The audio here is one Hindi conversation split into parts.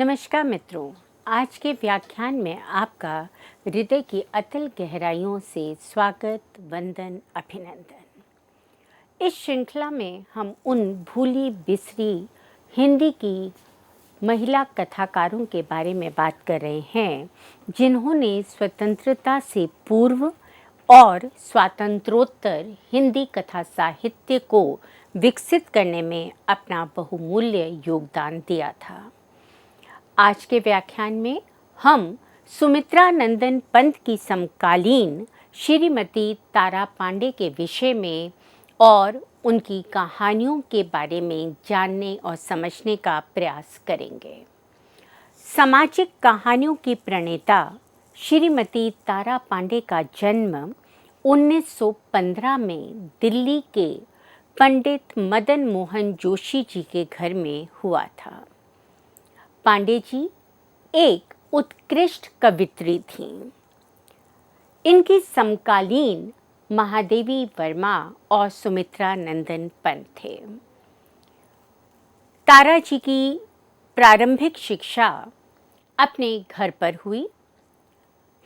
नमस्कार मित्रों, आज के व्याख्यान में आपका हृदय की अतल गहराइयों से स्वागत, वंदन, अभिनंदन। इस श्रृंखला में हम उन भूली बिसरी हिंदी की महिला कथाकारों के बारे में बात कर रहे हैं जिन्होंने स्वतंत्रता से पूर्व और स्वातंत्रोत्तर हिंदी कथा साहित्य को विकसित करने में अपना बहुमूल्य योगदान दिया था। आज के व्याख्यान में हम सुमित्रा नंदन पंत की समकालीन श्रीमती तारा पांडे के विषय में और उनकी कहानियों के बारे में जानने और समझने का प्रयास करेंगे। सामाजिक कहानियों की प्रणेता श्रीमती तारा पांडे का जन्म 1915 में दिल्ली के पंडित मदन मोहन जोशी जी के घर में हुआ था। पांडे जी एक उत्कृष्ट कवित्री थीं। इनकी समकालीन महादेवी वर्मा और सुमित्रा नंदन पंत थे। तारा जी की प्रारंभिक शिक्षा अपने घर पर हुई।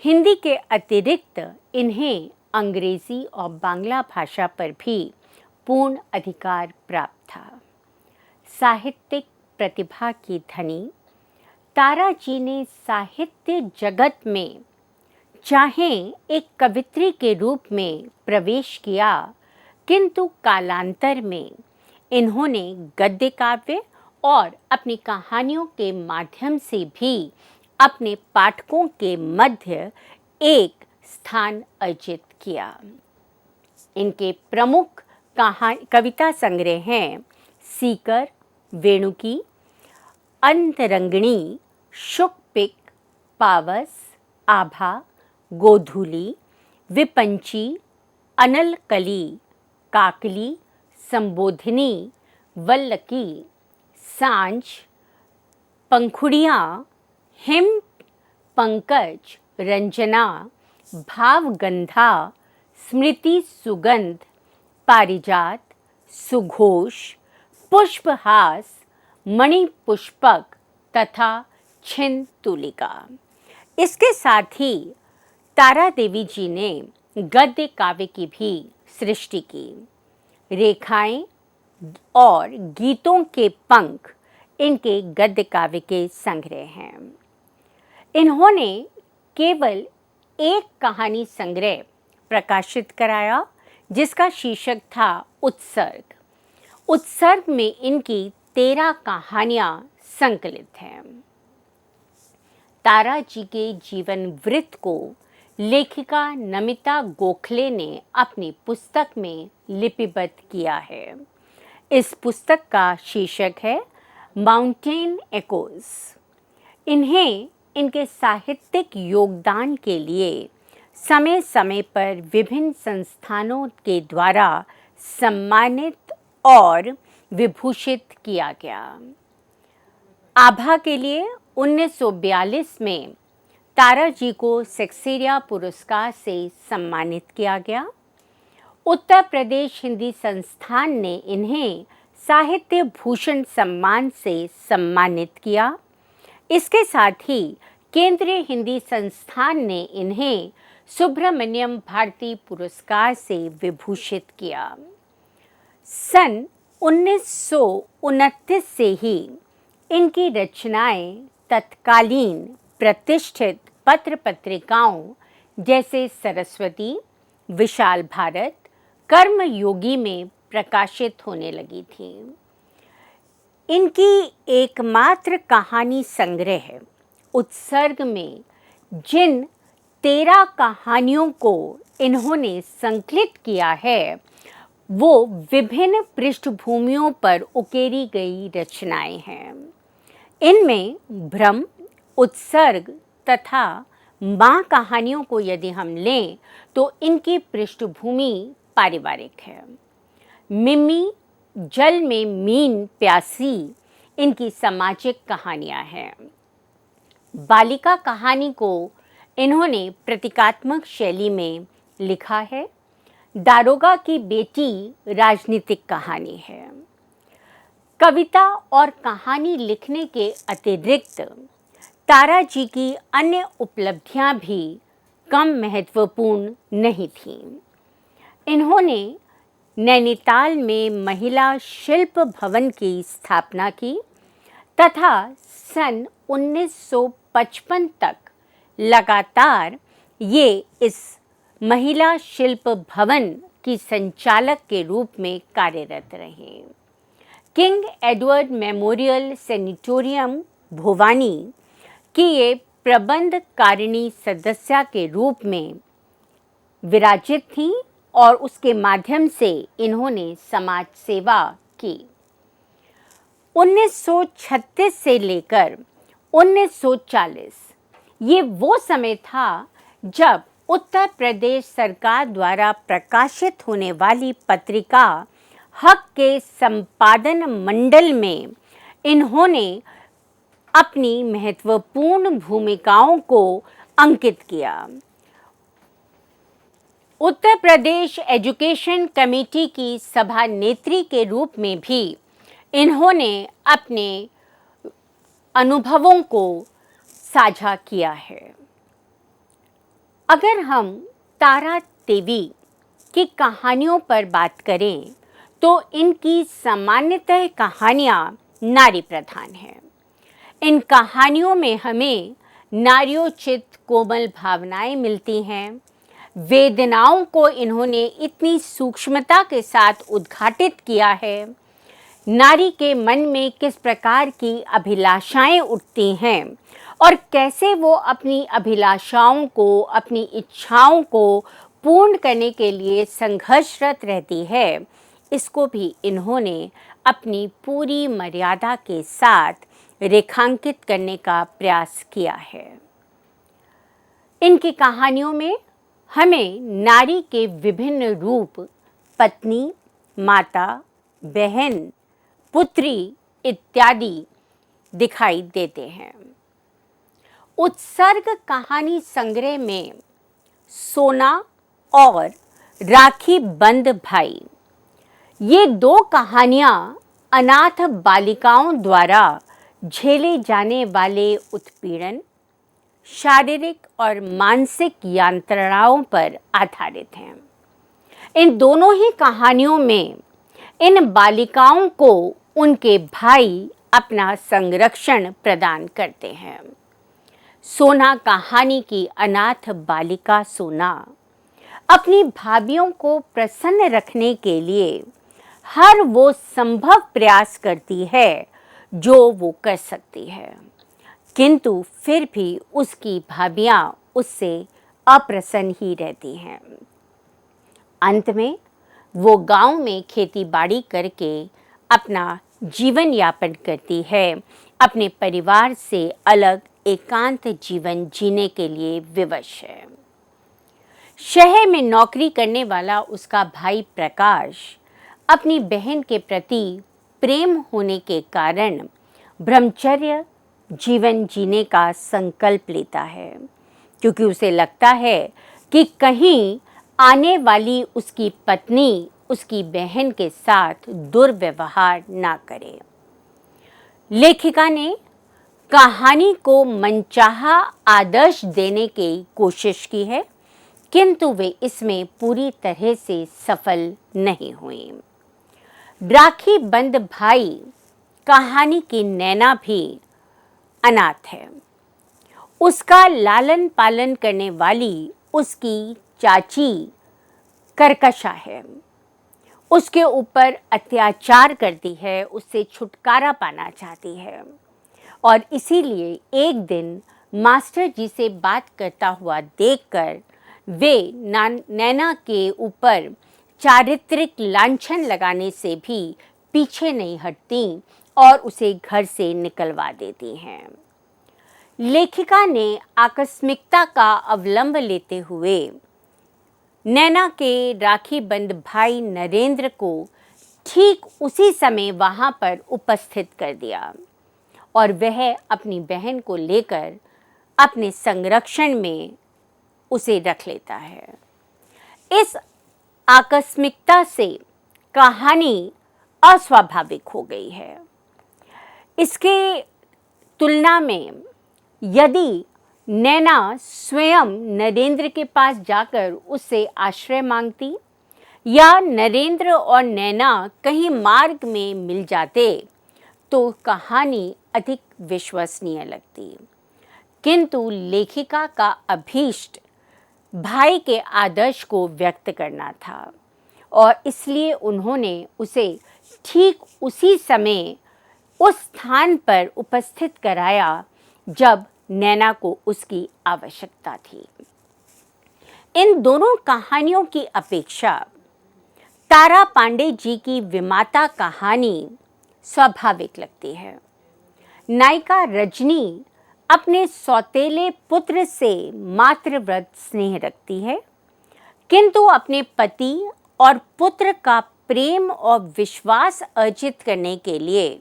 हिंदी के अतिरिक्त इन्हें अंग्रेजी और बांग्ला भाषा पर भी पूर्ण अधिकार प्राप्त था। साहित्यिक प्रतिभा की धनी तारा जी ने साहित्य जगत में चाहे एक कवित्री के रूप में प्रवेश किया, किंतु कालांतर में इन्होंने गद्य काव्य और अपनी कहानियों के माध्यम से भी अपने पाठकों के मध्य एक स्थान अर्जित किया। इनके प्रमुख कविता संग्रह हैं सीकर, वेणुकी, अंतरंगिणी, शुकपिक, पावस, आभा, गोधूली, विपंची, अनलकली, काकली, संबोधिनी, वल्लकी, सांझ, पंखुड़ियाँ, हिम, पंकज, रंजना, भावगंधा, स्मृति सुगंध, पारिजात, सुघोष, पुष्पहास, मणिपुष्पक तथा छिन्न तुलिका। इसके साथ ही तारा देवी जी ने गद्य काव्य की भी सृष्टि की। रेखाएं और गीतों के पंख इनके गद्य काव्य के संग्रह हैं। इन्होंने केवल एक कहानी संग्रह प्रकाशित कराया जिसका शीर्षक था उत्सर्ग। उत्सर्ग में इनकी 13 कहानियां संकलित हैं। तारा जी के जीवन वृत्त को लेखिका नमिता गोखले ने अपनी पुस्तक में लिपिबद्ध किया है। इस पुस्तक का शीर्षक है माउंटेन एकोज। इन्हें इनके साहित्यिक योगदान के लिए समय समय पर विभिन्न संस्थानों के द्वारा सम्मानित और विभूषित किया गया। आभा के लिए 1942 में तारा जी को सेक्सेरिया पुरस्कार से सम्मानित किया गया। उत्तर प्रदेश हिंदी संस्थान ने इन्हें साहित्य भूषण सम्मान से सम्मानित किया। इसके साथ ही केंद्रीय हिंदी संस्थान ने इन्हें सुब्रमण्यम भारती पुरस्कार से विभूषित किया। सन 1929 से ही इनकी रचनाएं तत्कालीन प्रतिष्ठित पत्र पत्रिकाओं जैसे सरस्वती, विशाल भारत, कर्मयोगी में प्रकाशित होने लगी थी। इनकी एकमात्र कहानी संग्रह उत्सर्ग में जिन 13 कहानियों को इन्होंने संकलित किया है वो विभिन्न पृष्ठभूमियों पर उकेरी गई रचनाएं हैं। इनमें भ्रम, उत्सर्ग तथा माँ कहानियों को यदि हम लें तो इनकी पृष्ठभूमि पारिवारिक है। मिमी, जल में मीन प्यासी इनकी सामाजिक कहानियां हैं। बालिका कहानी को इन्होंने प्रतीकात्मक शैली में लिखा है। दारोगा की बेटी राजनीतिक कहानी है। कविता और कहानी लिखने के अतिरिक्त तारा जी की अन्य उपलब्धियां भी कम महत्वपूर्ण नहीं थीं। इन्होंने नैनीताल में महिला शिल्प भवन की स्थापना की तथा सन 1955 तक लगातार ये इस महिला शिल्प भवन की संचालक के रूप में कार्यरत रहे। किंग एडवर्ड मेमोरियल सैनिटोरियम भोवानी की ये प्रबंध कारिणी सदस्य के रूप में विराजित थी और उसके माध्यम से इन्होंने समाज सेवा की। 1936 से लेकर 1940 ये वो समय था जब उत्तर प्रदेश सरकार द्वारा प्रकाशित होने वाली पत्रिका हक के संपादन मंडल में इन्होंने अपनी महत्वपूर्ण भूमिकाओं को अंकित किया। उत्तर प्रदेश एजुकेशन कमेटी की सभा नेत्री के रूप में भी इन्होंने अपने अनुभवों को साझा किया है। अगर हम तारा देवी की कहानियों पर बात करें तो इनकी सामान्यतः कहानियाँ नारी प्रधान हैं। इन कहानियों में हमें नार्योचित कोमल भावनाएं मिलती हैं। वेदनाओं को इन्होंने इतनी सूक्ष्मता के साथ उद्घाटित किया है। नारी के मन में किस प्रकार की अभिलाषाएं उठती हैं और कैसे वो अपनी अभिलाषाओं को, अपनी इच्छाओं को पूर्ण करने के लिए संघर्षरत रहती है, इसको भी इन्होंने अपनी पूरी मर्यादा के साथ रेखांकित करने का प्रयास किया है। इनकी कहानियों में हमें नारी के विभिन्न रूप पत्नी, माता, बहन, पुत्री इत्यादि दिखाई देते हैं। उत्सर्ग कहानी संग्रह में सोना और राखी बंद भाई ये दो कहानियाँ अनाथ बालिकाओं द्वारा झेले जाने वाले उत्पीड़न, शारीरिक और मानसिक यंत्रणाओं पर आधारित हैं। इन दोनों ही कहानियों में इन बालिकाओं को उनके भाई अपना संरक्षण प्रदान करते हैं। सोना कहानी की अनाथ बालिका सोना अपनी भाभियों को प्रसन्न रखने के लिए हर वो संभव प्रयास करती है जो वो कर सकती है, किंतु फिर भी उसकी भाभियां उससे अप्रसन्न ही रहती हैं। अंत में वो गांव में खेती बाड़ी करके अपना जीवन यापन करती है, अपने परिवार से अलग एकांत जीवन जीने के लिए विवश है। शहर में नौकरी करने वाला उसका भाई प्रकाश अपनी बहन के प्रति प्रेम होने के कारण ब्रह्मचर्य जीवन जीने का संकल्प लेता है, क्योंकि उसे लगता है कि कहीं आने वाली उसकी पत्नी उसकी बहन के साथ दुर्व्यवहार ना करे। लेखिका ने कहानी को मनचाहा आदर्श देने की कोशिश की है, किंतु वे इसमें पूरी तरह से सफल नहीं हुई। राखी बंद भाई कहानी की नैना भी अनाथ है। उसका लालन पालन करने वाली उसकी चाची कर्कशा है, उसके ऊपर अत्याचार करती है, उससे छुटकारा पाना चाहती है और इसीलिए एक दिन मास्टर जी से बात करता हुआ देखकर वे नैना के ऊपर चारित्रिक लांछन लगाने से भी पीछे नहीं हटती और उसे घर से निकलवा देती हैं। लेखिका ने आकस्मिकता का अवलंब लेते हुए नैना के राखी बंद भाई नरेंद्र को ठीक उसी समय वहाँ पर उपस्थित कर दिया और वह अपनी बहन को लेकर अपने संरक्षण में उसे रख लेता है। इस आकस्मिकता से कहानी अस्वाभाविक हो गई है। इसके तुलना में यदि नैना स्वयं नरेंद्र के पास जाकर उससे आश्रय मांगती या नरेंद्र और नैना कहीं मार्ग में मिल जाते तो कहानी अधिक विश्वसनीय लगती। किंतु लेखिका का अभीष्ट भाई के आदर्श को व्यक्त करना था और इसलिए उन्होंने उसे ठीक उसी समय उस स्थान पर उपस्थित कराया जब नैना को उसकी आवश्यकता थी। इन दोनों कहानियों की अपेक्षा तारा पांडे जी की विमाता कहानी स्वाभाविक लगती है। नायिका रजनी अपने सौतेले पुत्र से मातृव्रत स्नेह रखती है, किंतु अपने पति और पुत्र का प्रेम और विश्वास अर्जित करने के लिए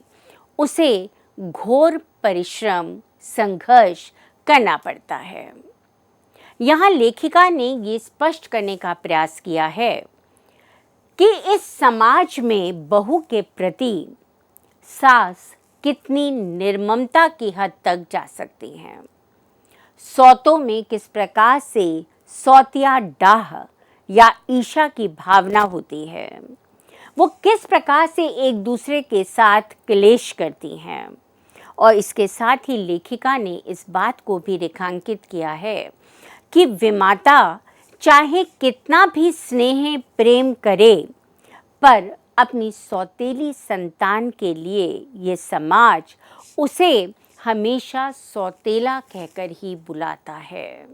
उसे घोर परिश्रम संघर्ष करना पड़ता है। यहाँ लेखिका ने ये स्पष्ट करने का प्रयास किया है कि इस समाज में बहू के प्रति सास कितनी निर्ममता की हद तक जा सकती हैं। सौतों में किस प्रकार से सौतिया डाह या ईर्ष्या की भावना होती है, वो किस प्रकार से एक दूसरे के साथ क्लेश करती हैं। और इसके साथ ही लेखिका ने इस बात को भी रेखांकित किया है कि विमाता चाहे कितना भी स्नेह प्रेम करे, पर अपनी सौतेली संतान के लिए ये समाज उसे हमेशा सौतेला कहकर ही बुलाता है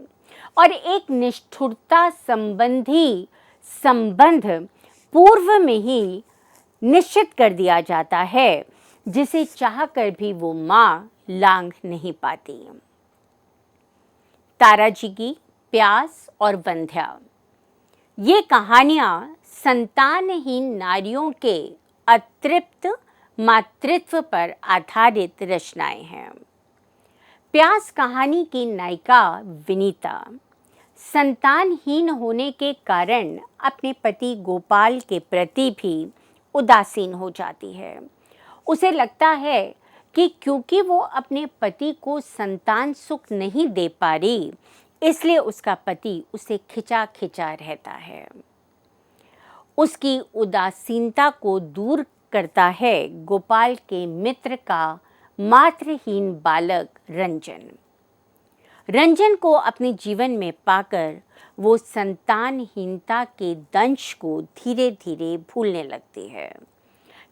और एक निष्ठुरता संबंधी संबंध पूर्व में ही निश्चित कर दिया जाता है, जिसे चाहकर भी वो माँ लांघ नहीं पाती। तारा जी की प्यास और वंध्या, ये कहानियाँ संतानहीन नारियों के अतृप्त मातृत्व पर आधारित रचनाएं हैं। प्यास कहानी की नायिका विनीता संतानहीन होने के कारण अपने पति गोपाल के प्रति भी उदासीन हो जाती है। उसे लगता है कि क्योंकि वो अपने पति को संतान सुख नहीं दे पा रही, इसलिए उसका पति उसे खिंचा खिंचा रहता है। उसकी उदासीनता को दूर करता है गोपाल के मित्र का मातृहीन बालक रंजन। रंजन को अपने जीवन में पाकर वो संतानहीनता के दंश को धीरे धीरे भूलने लगती है,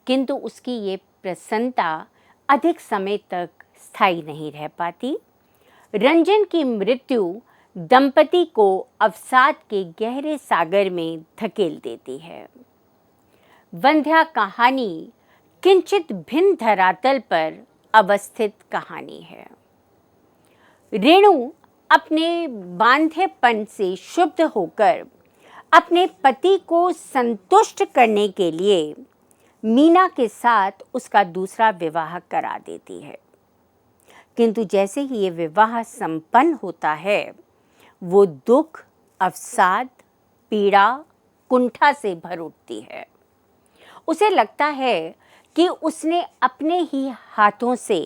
किंतु उसकी ये प्रसन्नता अधिक समय तक स्थायी नहीं रह पाती। रंजन की मृत्यु दंपति को अवसाद के गहरे सागर में धकेल देती है। वंध्या कहानी किंचित भिन्न धरातल पर अवस्थित कहानी है। रेणु अपने बांध्यपन से शुद्ध होकर अपने पति को संतुष्ट करने के लिए मीना के साथ उसका दूसरा विवाह करा देती है, किंतु जैसे ही ये विवाह संपन्न होता है, वो दुख, अवसाद, पीड़ा, कुंठा से भर उठती है। उसे लगता है कि उसने अपने ही हाथों से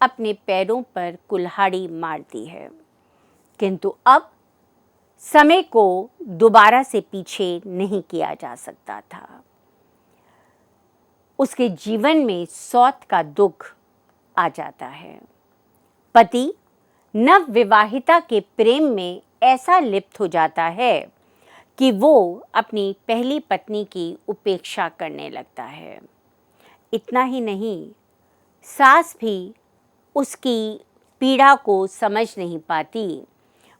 अपने पैरों पर कुल्हाड़ी मार दी है, किंतु अब समय को दोबारा से पीछे नहीं किया जा सकता था। उसके जीवन में सौत का दुख आ जाता है। पति नव विवाहिता के प्रेम में ऐसा लिप्त हो जाता है कि वो अपनी पहली पत्नी की उपेक्षा करने लगता है। इतना ही नहीं, सास भी उसकी पीड़ा को समझ नहीं पाती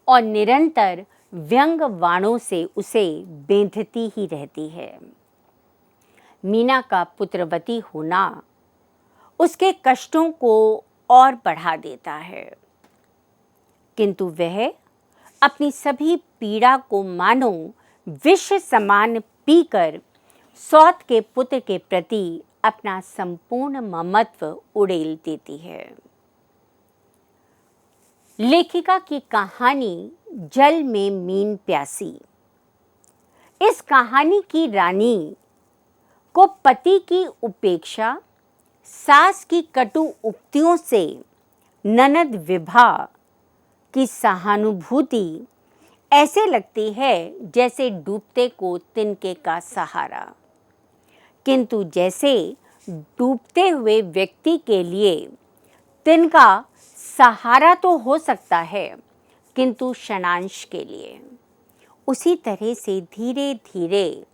और निरंतर व्यंग वाणों से उसे बेंधती ही रहती है। मीना का पुत्रवती होना उसके कष्टों को और बढ़ा देता है, किंतु वह अपनी सभी पीड़ा को मानो विष समान पीकर सौत के पुत्र के प्रति अपना संपूर्ण ममत्व उड़ेल देती है। लेखिका की कहानी जल में मीन प्यासी। इस कहानी की रानी को पति की उपेक्षा, सास की कटु उक्तियों से ननद विभा की सहानुभूति ऐसे लगती है जैसे डूबते को तिनके का सहारा, किंतु जैसे डूबते हुए व्यक्ति के लिए तिनका सहारा तो हो सकता है किंतु क्षणांश के लिए, उसी तरह से धीरे धीरे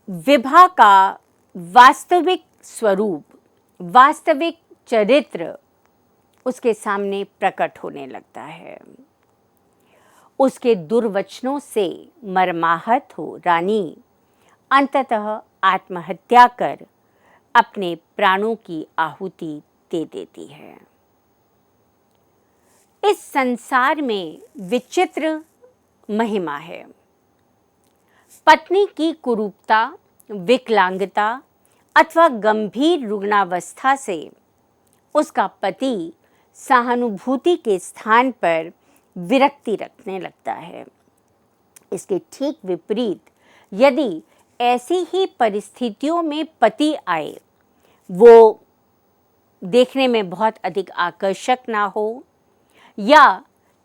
विभा का वास्तविक स्वरूप, वास्तविक चरित्र उसके सामने प्रकट होने लगता है। उसके दुर्वचनों से मर्माहत हो रानी अंततः आत्महत्या कर अपने प्राणों की आहुति दे देती है। इस संसार में विचित्र महिमा है। पत्नी की कुरूपता, विकलांगता अथवा गंभीर रुग्णावस्था से उसका पति सहानुभूति के स्थान पर विरक्ति रखने लगता है। इसके ठीक विपरीत यदि ऐसी ही परिस्थितियों में पति आए, वो देखने में बहुत अधिक आकर्षक ना हो या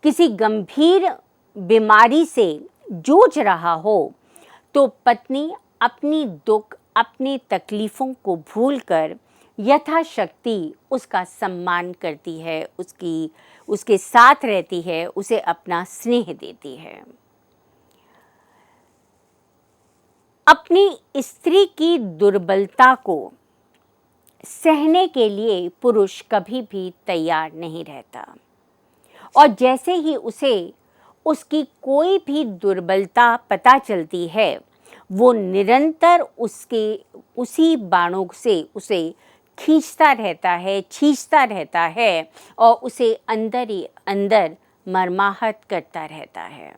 किसी गंभीर बीमारी से जूझ रहा हो, तो पत्नी अपनी दुख, अपनी तकलीफ़ों को भूलकर यथाशक्ति उसका सम्मान करती है, उसके साथ रहती है, उसे अपना स्नेह देती है। अपनी स्त्री की दुर्बलता को सहने के लिए पुरुष कभी भी तैयार नहीं रहता, और जैसे ही उसे उसकी कोई भी दुर्बलता पता चलती है, वो निरंतर उसी बाणों से उसे खींचता रहता है, खींचता रहता है और उसे अंदर ही अंदर मर्माहत करता रहता है।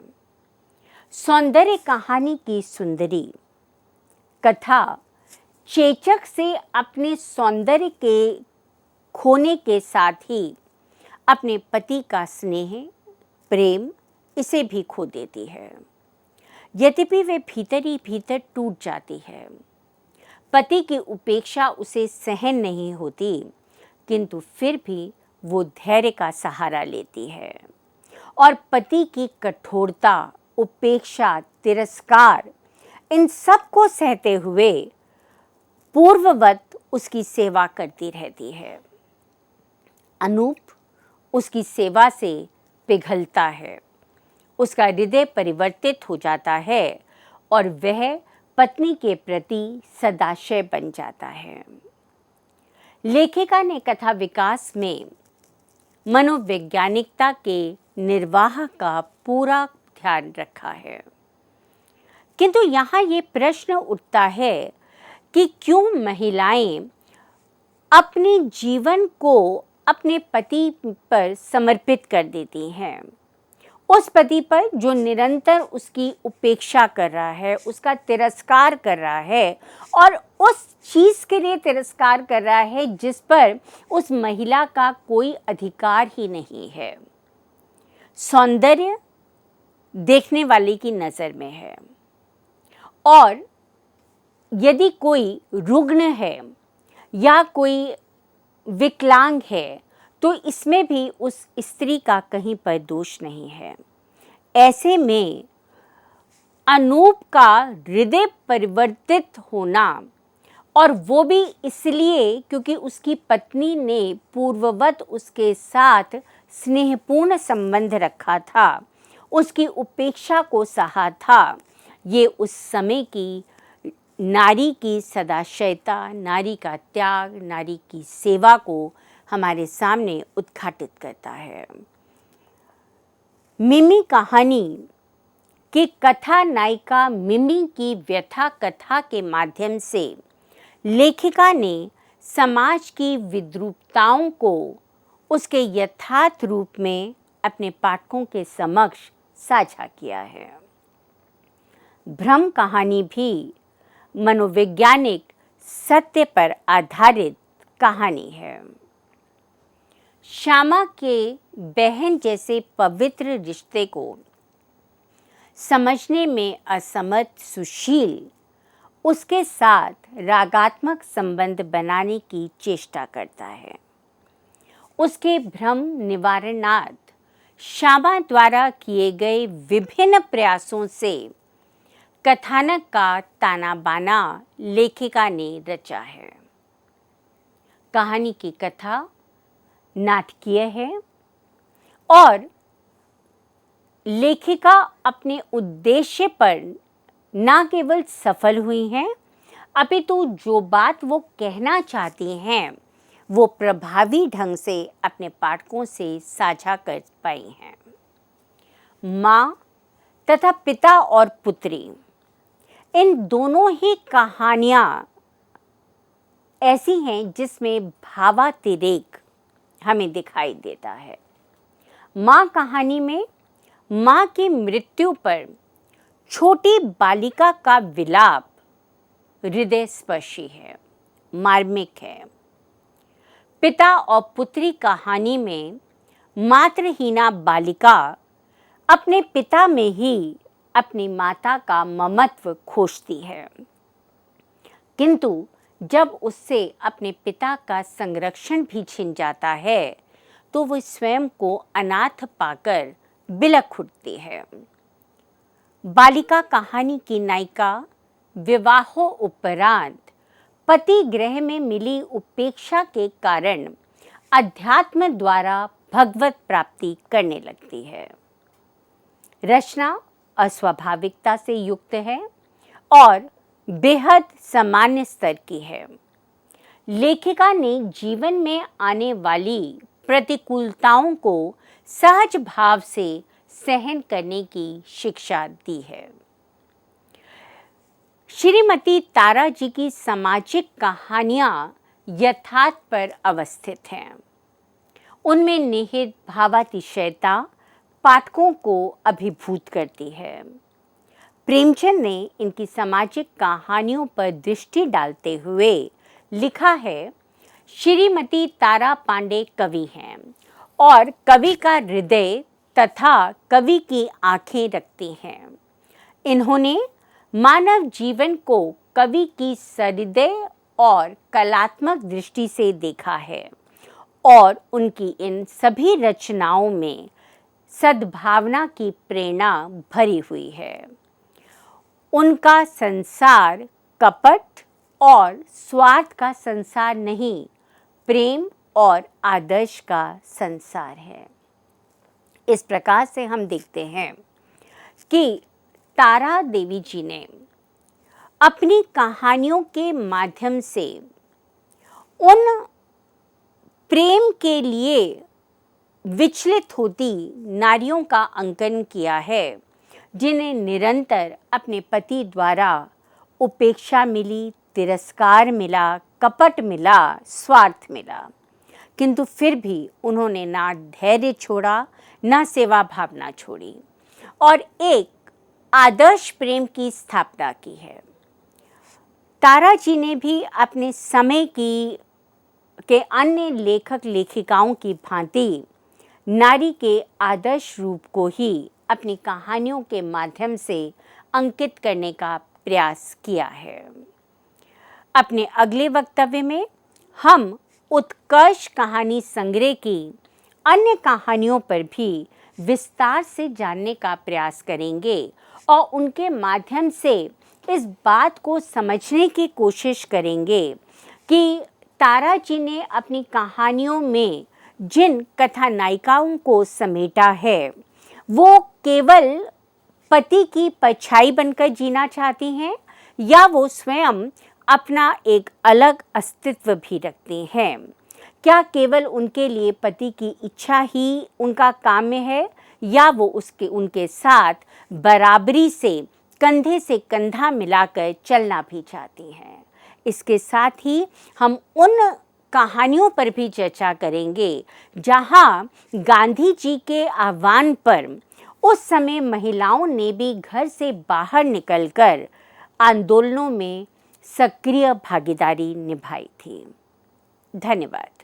सौंदर्य कहानी की सुंदरी कथा चेचक से अपने सौंदर्य के खोने के साथ ही अपने पति का स्नेह, प्रेम इसे भी खो देती है। यद्यपि वे भीतर ही भीतर टूट जाती है। पति की उपेक्षा उसे सहन नहीं होती, किंतु फिर भी वो धैर्य का सहारा लेती है और पति की कठोरता, उपेक्षा, तिरस्कार इन सब को सहते हुए पूर्ववत उसकी सेवा करती रहती है। अनूप उसकी सेवा से पिघलता है, उसका हृदय परिवर्तित हो जाता है और वह पत्नी के प्रति सदाशय बन जाता है। लेखिका ने कथा विकास में मनोवैज्ञानिकता के निर्वाह का पूरा ध्यान रखा है, किंतु यहाँ ये प्रश्न उठता है कि क्यों महिलाएं अपने जीवन को अपने पति पर समर्पित कर देती हैं, उस पति पर जो निरंतर उसकी उपेक्षा कर रहा है, उसका तिरस्कार कर रहा है और उस चीज़ के लिए तिरस्कार कर रहा है जिस पर उस महिला का कोई अधिकार ही नहीं है। सौंदर्य देखने वाले की नज़र में है, और यदि कोई रुग्ण है या कोई विकलांग है तो इसमें भी उस स्त्री का कहीं पर दोष नहीं है। ऐसे में अनूप का हृदय परिवर्तित होना, और वो भी इसलिए क्योंकि उसकी पत्नी ने पूर्ववत उसके साथ स्नेहपूर्ण संबंध रखा था, उसकी उपेक्षा को सहा था, ये उस समय की नारी की सदाशयता, नारी का त्याग, नारी की सेवा को हमारे सामने उद्घाटित करता है। मिमी कहानी की कथा नायिका मिमी की व्यथा कथा के माध्यम से लेखिका ने समाज की विद्रूपताओं को उसके यथार्थ रूप में अपने पाठकों के समक्ष साझा किया है। भ्रम कहानी भी मनोवैज्ञानिक सत्य पर आधारित कहानी है। श्यामा के बहन जैसे पवित्र रिश्ते को समझने में असमर्थ सुशील उसके साथ रागात्मक संबंध बनाने की चेष्टा करता है। उसके भ्रम निवारणार्थ श्यामा द्वारा किए गए विभिन्न प्रयासों से कथानक का ताना बाना लेखिका ने रचा है। कहानी की कथा नाटकीय है और लेखिका अपने उद्देश्य पर न केवल सफल हुई हैं, अपितु जो बात वो कहना चाहती हैं वो प्रभावी ढंग से अपने पाठकों से साझा कर पाई हैं। माँ तथा पिता और पुत्री, इन दोनों ही कहानियाँ ऐसी हैं जिसमें भावातिरेक हमें दिखाई देता है। माँ कहानी में माँ की मृत्यु पर छोटी बालिका का विलाप हृदय स्पर्शी है, मार्मिक है। पिता और पुत्री कहानी में मातृहीना बालिका अपने पिता में ही अपनी माता का ममत्व खोजती है, किंतु जब उससे अपने पिता का संरक्षण भी छिन जाता है तो वो स्वयं को अनाथ पाकर बिलख उठती है। बालिका कहानी की नायिका विवाहों उपरांत पति गृह में मिली उपेक्षा के कारण अध्यात्म द्वारा भगवत प्राप्ति करने लगती है। रचना अस्वाभाविकता से युक्त है और बेहद सामान्य स्तर की है। लेखिका ने जीवन में आने वाली प्रतिकूलताओं को सहज भाव से सहन करने की शिक्षा दी है। श्रीमती तारा जी की सामाजिक कहानियाँ यथार्थ पर अवस्थित हैं। उनमें निहित भावातिशयता पाठकों को अभिभूत करती है। प्रेमचंद ने इनकी सामाजिक कहानियों पर दृष्टि डालते हुए लिखा है, श्रीमती तारा पांडे कवि हैं और कवि का हृदय तथा कवि की आंखें रखती हैं। इन्होंने मानव जीवन को कवि की सहृदय और कलात्मक दृष्टि से देखा है और उनकी इन सभी रचनाओं में सद्भावना की प्रेरणा भरी हुई है। उनका संसार कपट और स्वार्थ का संसार नहीं, प्रेम और आदर्श का संसार है। इस प्रकार से हम देखते हैं कि तारा देवी जी ने अपनी कहानियों के माध्यम से उन प्रेम के लिए विचलित होती नारियों का अंकन किया है जिन्हें निरंतर अपने पति द्वारा उपेक्षा मिली, तिरस्कार मिला, कपट मिला, स्वार्थ मिला, किंतु फिर भी उन्होंने ना धैर्य छोड़ा, ना सेवा भावना छोड़ी और एक आदर्श प्रेम की स्थापना की है। तारा जी ने भी अपने समय के अन्य लेखक लेखिकाओं की भांति नारी के आदर्श रूप को ही अपनी कहानियों के माध्यम से अंकित करने का प्रयास किया है। अपने अगले वक्तव्य में हम उत्कर्ष कहानी संग्रह की अन्य कहानियों पर भी विस्तार से जानने का प्रयास करेंगे और उनके माध्यम से इस बात को समझने की कोशिश करेंगे कि तारा जी ने अपनी कहानियों में जिन कथा नायिकाओं को समेटा है वो केवल पति की परछाई बनकर जीना चाहती हैं या वो स्वयं अपना एक अलग अस्तित्व भी रखती हैं। क्या केवल उनके लिए पति की इच्छा ही उनका काम्य है या वो उनके साथ बराबरी से कंधा मिलाकर चलना भी चाहती हैं। इसके साथ ही हम उन कहानियों पर भी चर्चा करेंगे जहां गांधी जी के आह्वान पर उस समय महिलाओं ने भी घर से बाहर निकलकर आंदोलनों में सक्रिय भागीदारी निभाई थी। धन्यवाद।